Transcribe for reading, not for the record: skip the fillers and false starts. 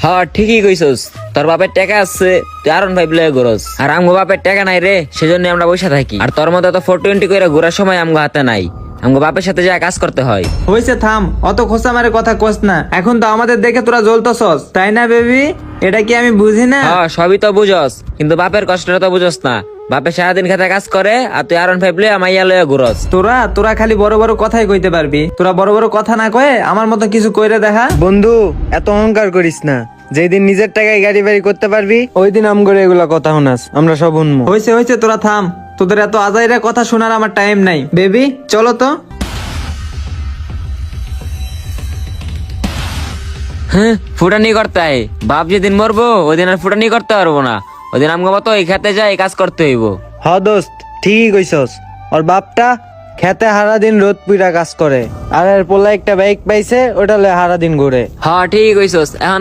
হ্যাঁ ঠিকই কইছস, তোর বাপের টাকা আছে তুই আরন ভাই বলে ঘুরস, আর আমগো বাপের টাকা নাই রে, সেজন্য আমরা বসে থাকি। আর তোর মতো তো 420 করে ঘোরার সময় আমগো হাতে নাই, আমগো বাপের সাথে যা কাজ করতে হয়। হইছে থাম, অত খোসা মারে কথা কস না। এখন তো আমাদের দেখে তোরা জ্বলতছস, তাই না বেবি? এটা কি আমি বুঝি না? হ্যাঁ সবই তো বুঝস, কিন্তু বাপের কষ্টটা তো বুঝস না। বাপে সারাদিন খেতে কাজ করে আর তুই আরন ভাই বলে মাইয়া লয়ে ঘুরস। তোরা খালি বড় বড় কথাই কইতে পারবি। তোরা বড় বড় কথা না কয়ে আমার মতো কিছু কইরে দেখা। বন্ধু এত অহংকার করিস না, যেদিন নিজের টাকায় গাড়ি বাড়ি করতে পারবি ওই দিন আম করে এগুলা কথা শোনাস, আমরা সব শুনবো। হইছে তোরা থাম, তোদের এত আজাইরা কথা শোনার আমার টাইম নাই। বেবি চলো তো। হ্যাঁ ফুটানি করতে হয়, বাপ যেদিন মরবো ওই দিন আর ফুটানি করতে পারবো না, ওই দিন আমগো মতো এই খেতে যাই কাজ করতে হইব। হ দোস্ত ঠিকই কইছস, ওর বাপটা খেতে হারা দিন রোদ পুইরা কাজ করে, আর এর পোলা একটা বাইক পাইছে ওটা লয়ে হারা দিন ঘুরে। হ্যাঁ ঠিক কইছস। এখন